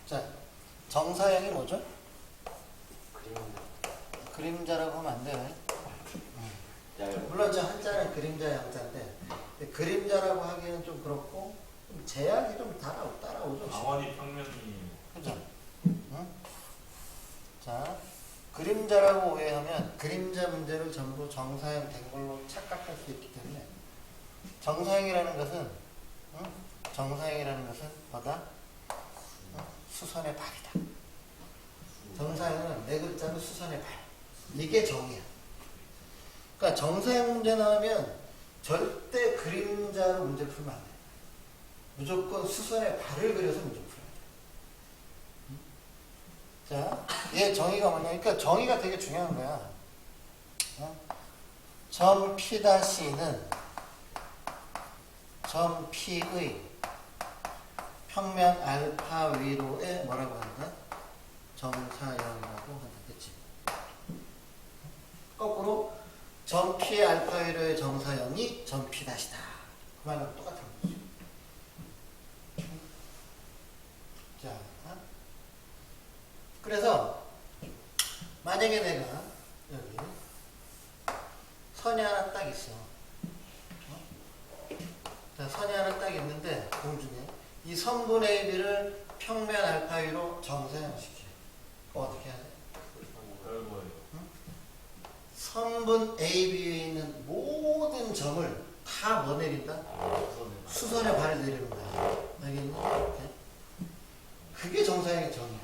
자, 정사형이 뭐죠? 그림자. 그림자라고 하면 안 돼요. 얇은. 물론 저 한자는 그림자 양자인데 그림자라고 하기에는 좀 그렇고 좀 제약이 좀 따라오죠. 아원이 평면이 그죠? 응? 자, 그림자라고 오해하면 그림자 문제를 전부 정사형 된 걸로 착각할 수 있기 때문에 정사형이라는 것은 정사형이라는 것은 뭐다? 수선의 발이다. 정사형은 네 글자로 수선의 발. 이게 정이야. 그러니까 정사형 문제 나오면 절대 그림자로 문제 풀면 안 돼. 무조건 수선의 발을 그려서 문제 풀어야 돼. 자, 얘 정의가 뭐냐? 그러니까 정의가 되게 중요한 거야. 점 P-는 점 P의 평면 알파 위로에 뭐라고 한다? 정사형이라고 한다. 그치? 거꾸로 점 P의 알파 위로의 정사형이 점 P''다. 그 말하고 똑같은 거죠. 자, 그래서 만약에 내가 여기 선이 하나 딱 있어. 자, 선이 하나 딱 있는데 공중에 이 선분의 AB를 평면 알파 위로 정사형시켜. 어떻게 해야 돼? 별거예요. 선분 AB에 있는 모든 점을 다 뭐 내린다? 수선의 발을 내리는 거야. 알겠니? 이렇게. 그게 정사형의 정이야.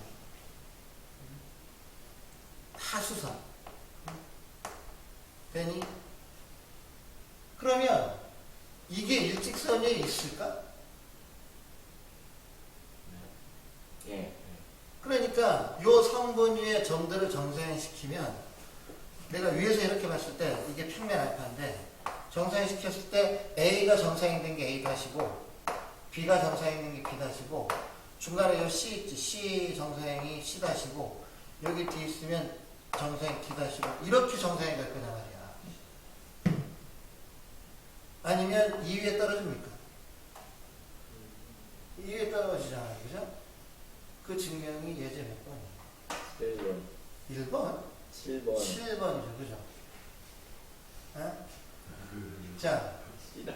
다 수선. 되니? 그러면 이게 일직선에 있을까? 예. 그러니까 요 성분 위에 점들을 정사형시키면 내가 위에서 이렇게 봤을 때 이게 평면 알파인데 정사형 시켰을 때 A가 정사형 된 게 A 다시고 B가 정사형 된 게 B 다시고 중간에 요 C 있지. C 정사형이 C 다시고 여기 D 있으면 정사형 D 다시고 이렇게 정사형이 될 거란 말이야. 아니면 이 위에 떨어집니까? 이 위에 떨어지잖아요. 그죠? 그 증명이 예제 몇 번이에요? 1번. 1번? 7번. 7번이죠. 그죠? 어? 자, C다.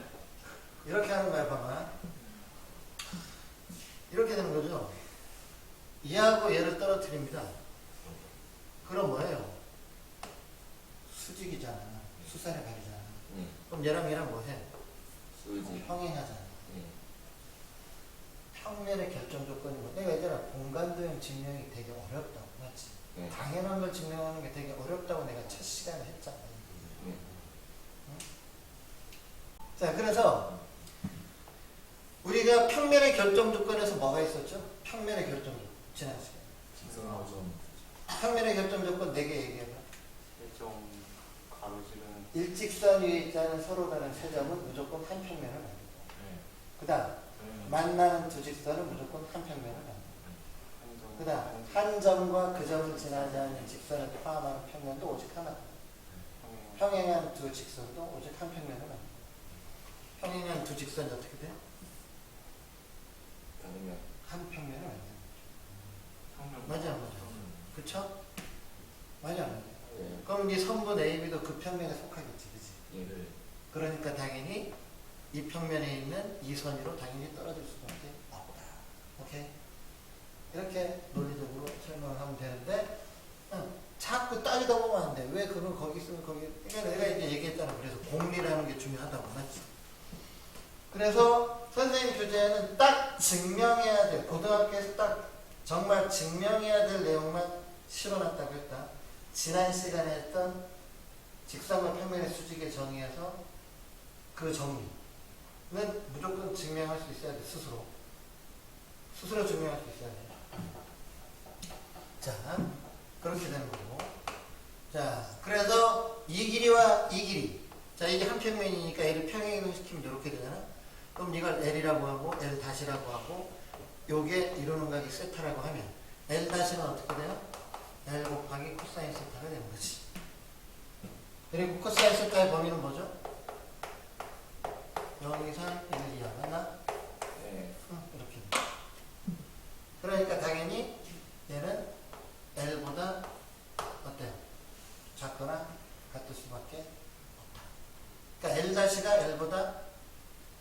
이렇게 하는 거야, 봐봐. 이렇게 되는 거죠. 얘하고 얘를 떨어뜨립니다. 그럼 뭐예요? 수직이잖아. 수선의 발이잖아. 그럼 얘랑 얘랑 뭐 해? 수직. 평행하잖아. 예. 평면의 결정 조건이 뭐? 내가 예전에 공간도형 증명이 되게 어렵다고. 맞지? 예. 당연한 걸 증명하는 게 되게 어렵다고 내가 첫 시간에 했잖아. 예. 자, 그래서 우리가 평면의 결정 조건에서 뭐가 있었죠? 평면의 결정 조건. 지난 시간에. 직선하점. 평면의 결정 조건 4개 얘기해봐. 세종 가로지르는 일직선 위에 있자는 서로 다른 세 점은 무조건 한 평면을 만들고. 네. 그 다음, 만나는 두 직선은 무조건 한 평면을 만들고. 그 다음, 한 점과 그 점을 지나지 않는 직선을 포함하는 평면도 오직 하나. 평행한 두 직선도 오직 한 평면을 만들고. 평행한 두 직선이 어떻게 돼? 평면. 한 평면을 만들고. 평면. 맞아, 맞아. 그쵸? 맞아, 맞아. 예. 그럼 이 선분 AB도 그 평면에 속하겠지, 그치? 예. 그러니까 당연히 이 평면에 있는 이 선으로 당연히 떨어질 수밖에 없다. 오케이? 이렇게 논리적으로 설명을 하면 되는데, 자꾸 따지다 보면 안 돼. 왜 그걸 거기 쓰면 거기. 그러니까 내가 이제 얘기했잖아. 그래서 공리라는 게 중요하다고. 맞지? 그래서 선생님 교재에는 딱 증명해야 돼. 고등학교에서 딱 정말 증명해야 될 내용만 실어놨다고 했다. 지난 시간에 했던 직선과 평면의 수직의 정의에서 그 정의는 무조건 증명할 수 있어야 돼. 스스로. 스스로 증명할 수 있어야 돼. 자, 그렇게 되는 거고. 자, 그래서 이 길이와 이 길이. 자, 이게 한 평면이니까 L을 평행이동 시키면 이렇게 되잖아. 그럼 이걸 L이라고 하고 L 다시라고 하고 요게 이루는 각이 세타라고 하면 L 다시는 어떻게 돼요? L 곱하기 코사인 세타가 되는 거지. 그리고 코사인 세타의 범위는 뭐죠? 0 이상 1 이하. 맞나? 예. 이렇게. 그러니까 당연히 L보다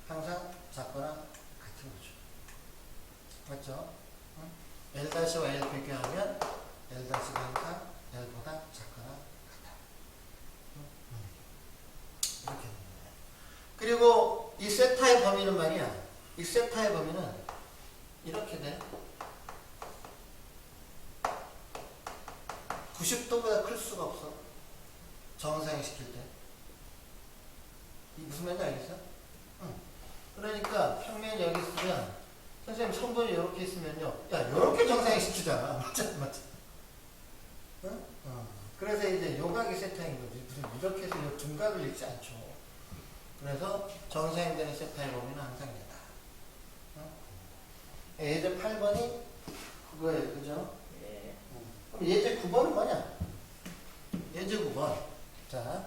항상 작거나 같은 거죠. 맞죠? 응? L-와 L 비교하면 L-가 항상 L보다 작거나 같다. 이렇게 됩니다. 그리고 이 세타의 범위는 말이야. 이 세타의 범위는 이렇게 돼. 90도보다 클 수가 없어. 정상화 시킬 때. 이 무슨 말인지 알겠어? 응. 그러니까 평면이 여기 있으면 선생님 선분이 이렇게 있으면요. 야, 이렇게 정상화 시키잖아. 맞잖아. 응? 그래서 이제 요각이 세타인 거지. 무슨 이렇게 해서 요 둔각을 읽지 않죠. 그래서 정사형되는 세타의 범위는 항상 얘다. 예제 8번이 그거예요. 그죠? 네. 그럼 예제 9번은 뭐냐? 예제 9번. 자.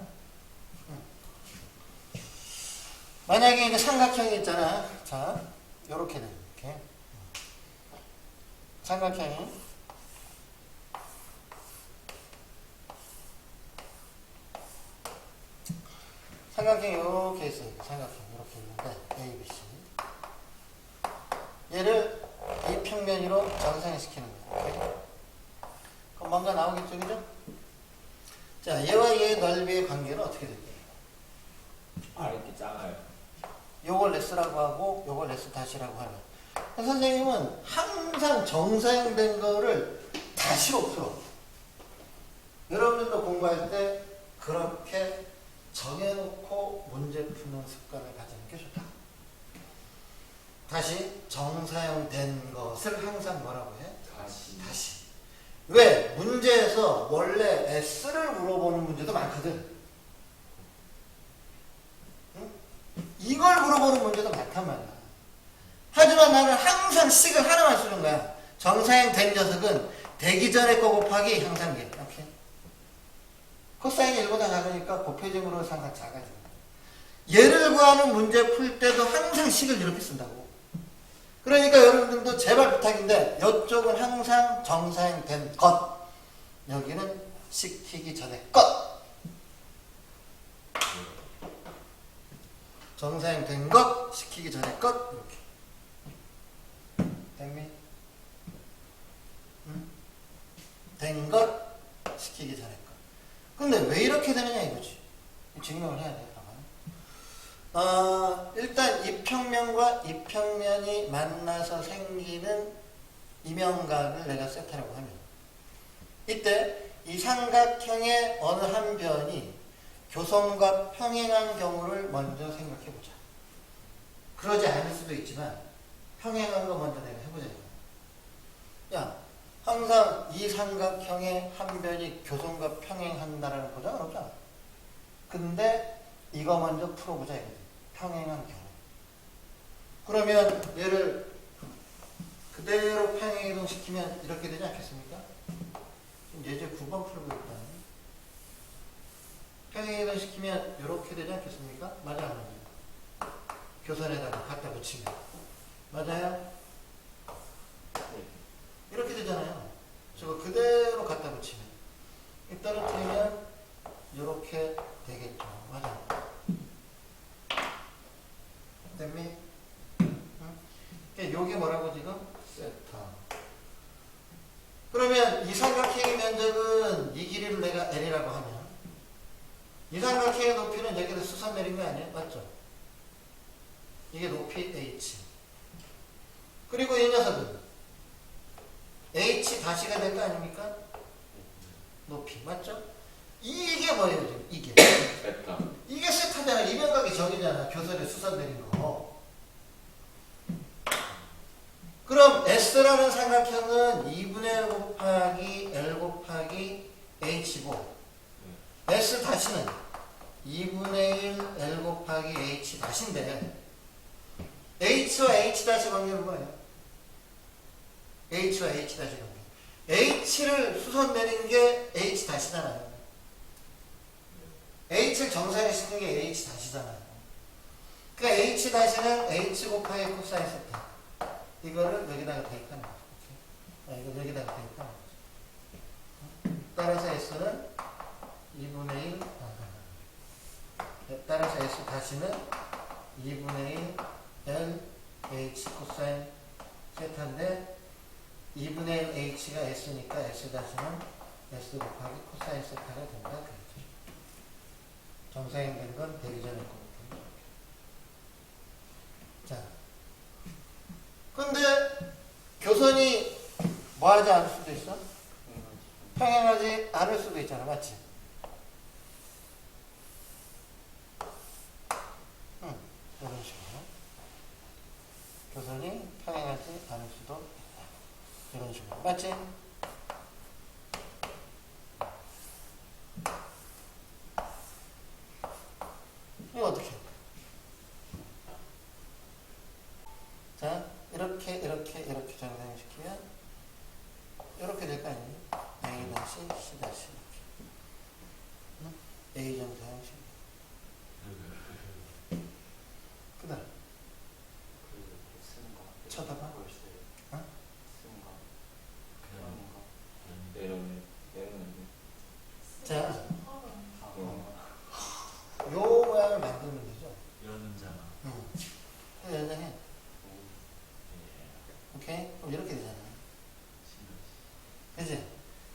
만약에 이제 삼각형이 있잖아. 자. 요렇게 돼. 이렇게. 삼각형이. 삼각형이 이렇게 있어요. 삼각형 이렇게 있는데 A, B, C. 얘를 이 평면으로 정상화시키는 거예요. 그럼 뭔가 나오겠죠, 그죠? 자, 얘와 얘의 넓이의 관계는 어떻게 될까요? 이렇게 작아요. 요걸 S라고 하고 요걸 S 다시라고 하면 선생님은 항상 정사형된 거를 다시로 풀어. 여러분들도 공부할 때 그렇게 정해놓고 문제 푸는 습관을 가지는 게 좋다. 다시 정사형된 것을 항상 뭐라고 해? 다시. 왜? 문제에서 원래 S를 물어보는 문제도 많거든. 응? 이걸 물어보는 문제도 많단 말이야. 하지만 나는 항상 식을 하나만 쓰는 거야. 정사형된 녀석은 되기 전에 거 곱하기 항상 얘. 이렇게. 코사인이 1보다 작으니까 곱해짐으로 항상 작아집니다. 얘를 구하는 문제 풀 때도 항상 식을 이렇게 쓴다고. 그러니까 여러분들도 제발 부탁인데 이쪽은 항상 정사형된 것. 여기는 시키기 전에 것. 정사형된 것, 시키기 전에 것. 이렇게. 됐니? 응? 된 것, 시키기 전에 것. 근데 왜 이렇게 되느냐 이거지. 증명을 해야 돼. 일단 이 평면과 이 평면이 만나서 생기는 이면각을 내가 세타라고 하면 이때 이 삼각형의 어느 한 변이 교선과 평행한 경우를 먼저 생각해 보자. 그러지 않을 수도 있지만 평행한 거 먼저 내가 해보자. 야, 항상 이 삼각형의 한 변이 교선과 평행한다라는 보장은 없잖아. 근데 이거 먼저 풀어보자 이거지. 평행한 경우. 그러면 얘를 그대로 평행이동 시키면 이렇게 되지 않겠습니까? 예제 9번 풀고 있다. 평행이동 시키면 이렇게 되지 않겠습니까? 맞아, 안 맞아요? 교선에다가 갖다 붙이면. 맞아요? 이렇게 되잖아요. 저거 그대로 갖다 붙이면. 떨어뜨리면 이렇게 되겠죠. 맞아. 됐니? 응? 요게 뭐라고 지금? 세타. 그러면 이 삼각형의 면적은 이 길이를 내가 L이라고 하면 이 삼각형의 높이는 여기다 수선 내린 거 아니에요? 맞죠? 이게 높이 H. 그리고 이 녀석은 H 다시가 될 거 아닙니까? 높이. 맞죠? 이게 뭐예요, 지금? 이게. 세타. 이게 세타잖아. 이면각이 저기잖아. 교선에 수선 내린 거. 그럼 S라는 삼각형은 2분의 1 곱하기 L 곱하기 H고 S 다시는 2분의 1 L 곱하기 H 다시인데 H와 H 다시 관계는 뭐예요? H와 H 다시 관계. H를 수선 내린 게 H 다시잖아요. H를 정사에 쓰는 게 H 다시잖아요. 그러니까 H 다시는 H 곱하기 코사인 세타. 이거를 여기다가 대입하는 거죠. 이거 여기다가 대입하는 거죠. 따라서 S는 2분의 1. 따라서 S 다시는 2분의 1 L H 코사인 세타인데 2분의 1 H가 S니까 S 다시는 S 곱하기 코사인 세타가 된다. 그렇죠. 정사인 된 건 되기 전에 거고. 자, 근데 교선이 뭐 하지 않을 수도 있어? 평행하지 않을 수도 있잖아. 맞지? 응, 이런 식으로. 교선이 평행하지 않을 수도 있다. 이런 식으로. 맞지? 이거 어떻게 해? 자, 이렇게 정상시키면 이렇게 될 거 아니에요? A 다시 C 다시 이렇게. A 정상식. 그다음 쳐다봐. 어? 내려오는 자, 요 모양을 만들면 되죠. 이런 자나. 연장해. 오케이? 그럼 이렇게 되잖아. 그치?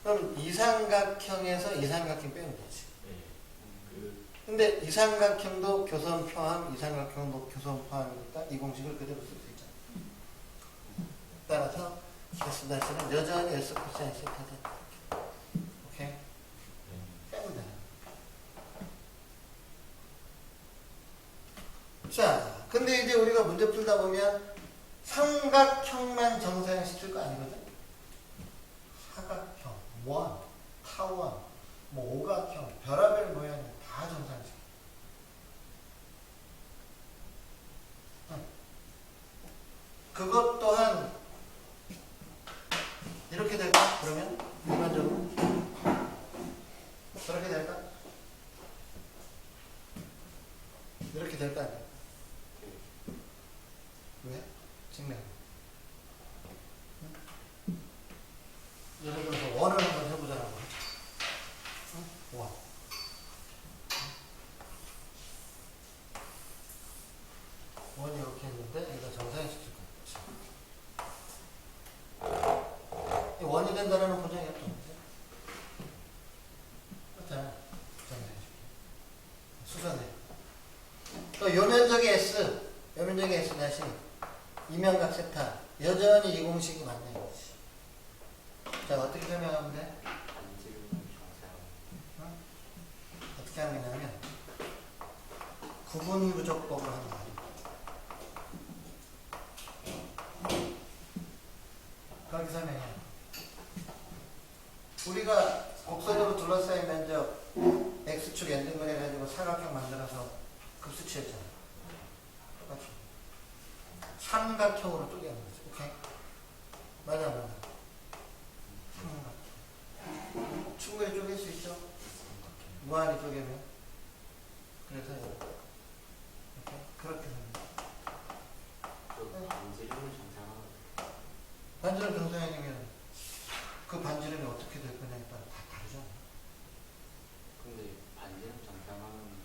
그럼 이삼각형에서 이삼각형 빼면 되지. 근데 이삼각형도 교선 포함, 이삼각형도 교선 포함이니까 이 공식을 그대로 쓸 수 있잖아. 따라서 S 다시는 여전히 S 코사인 세타 된다. 오케이? 빼면 돼. 자, 근데 이제 우리가 문제 풀다 보면 삼각형만 정사형시킬 거 아니거든? 사각형, 원, 타원, 뭐 오각형, 별하별 모양을 다 정사형시켜. 그것 또한 이렇게 될까? 그러면 일반적으로 저렇게 될까? 이렇게 될까? 아니야? 왜? 증명. 예를 들어서 원을 한번 해보자라고. 응? 원. 원이 이렇게 했는데 얘가 정사형시킬 거야. 원이 된다는 보장이 없죠. 그렇잖아. 정사형시킬. 수선해. 또 요면적의 S, 요면적의 S 다시 이면각 세타 여전히 이 공식이 맞네. 자, 어떻게 설명하면 돼? 어떻게 하면 되냐면 구분부족법을 하는 거야. 그렇게 설명해. 우리가 곡선으로 둘러싸인 면적 X축 엔딩을 해가지고 사각형 만들어서 급수치했잖아. 똑같이. 삼각형으로 쪼개는 거지. 오케이? 맞아. 충분히 쪼갤 수 있죠? 무한히 쪼개면. 그래서 이렇게. 그렇게 됩니다. 반지름 정사형이면 그 반지름이 어떻게 될 거냐에 따라 다 다르죠. 근데 반지름 정상하면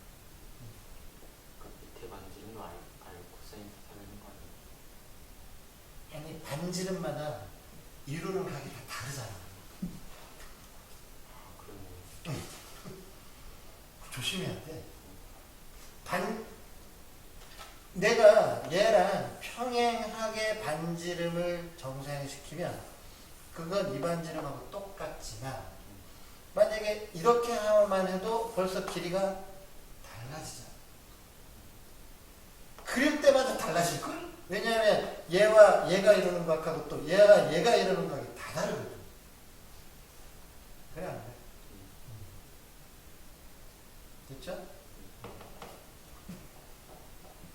그 밑에 반지름도 알고 코사인 되는 거 아니에요? 아니, 반지름마다 이루는 각이 다 다르잖아. 그러네. 조심해야 돼. 내가 얘랑 평행하게 반지름을 정사형시키면 그건 이 반지름하고 똑같지만 만약에 이렇게 하만 해도 벌써 길이가 달라지잖아. 그릴 때마다 달라질걸? 왜냐하면 얘와 얘가 이루는 각하고 또 얘가 이루는 각이 다 다르거든.